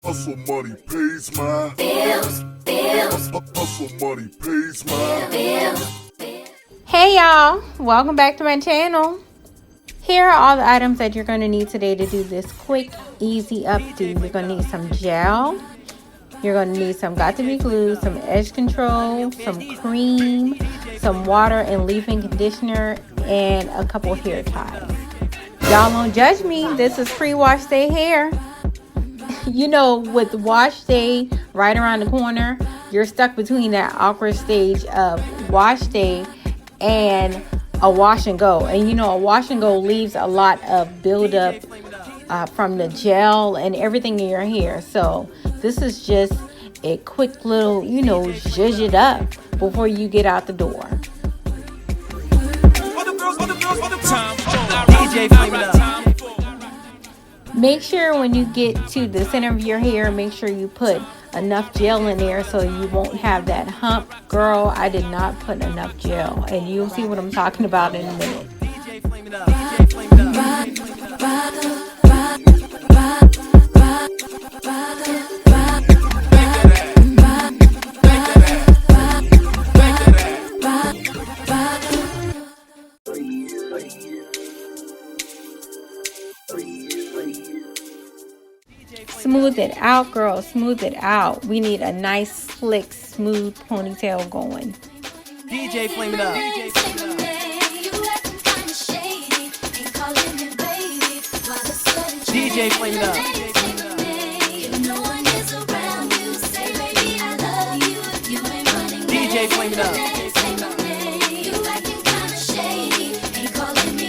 Hustle money pays my bills. Hustle money pays my bills. Hey y'all, welcome back to my channel. Here are all the items that you're going to need today to do this quick, easy updo. You're going to need some gel. You're going to need some got-to-be glue, some edge control, some cream, some water and leave-in conditioner, and a couple hair ties. Y'all don't judge me. This is pre-wash day hair. You know, with wash day right around the corner, you're stuck between that awkward stage of wash day and a wash and go. And you know, a wash and go leaves a lot of buildup from the gel and everything in your hair. So this is just a quick little, you know, zhuzh it up before you get out the door. Make sure when you get to the center of your hair, make sure you put enough gel in there so you won't have that hump. Girl, I did not put enough gel, and you'll see what I'm talking about in a minute. Smooth it out, girl. Smooth it out. We need a nice, slick, smooth ponytail going. DJ flame it up. DJ flame it up. DJ flame it up.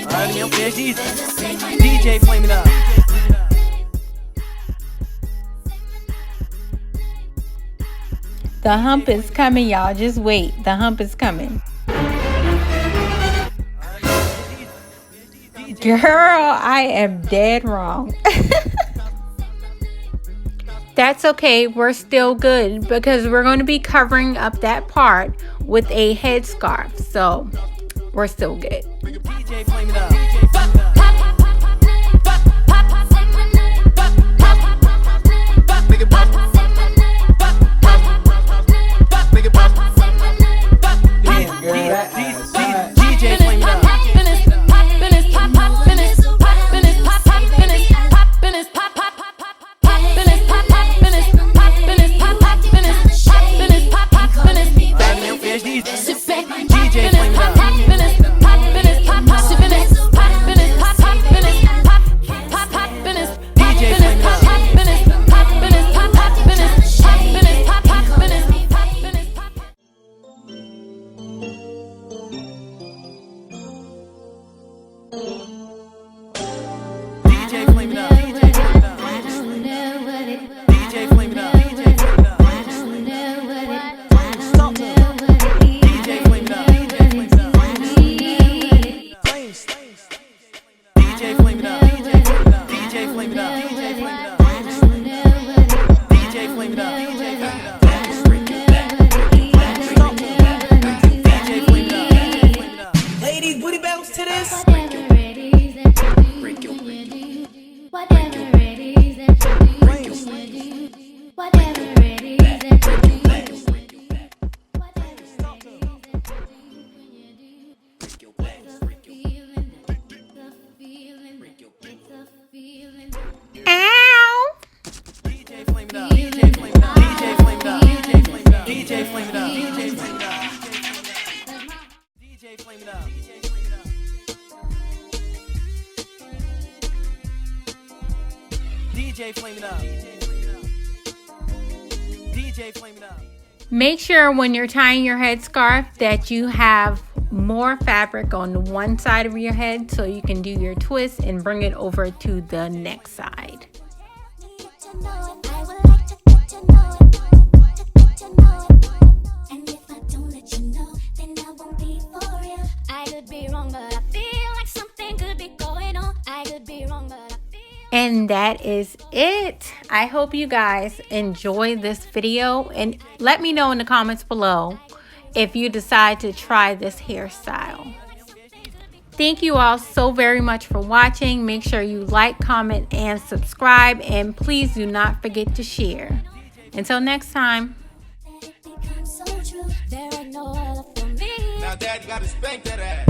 Alright, me okay, DJ flame it up. The hump is coming, y'all. Just wait. The hump is coming. Girl, I am dead wrong. That's okay. We're still good because we're going to be covering up that part with a headscarf. So we're still good. DJ flame it up. Make sure when you're tying your headscarf that you have more fabric on one side of your head so you can do your twist and bring it over to the next side. And that is it. I hope you guys enjoy this video and let me know in the comments below if you decide to try this hairstyle. Thank you all so very much for watching. Make sure you like, comment, and subscribe. And please do not forget to share. Until next time. Now, Dad, you gotta spank that ass.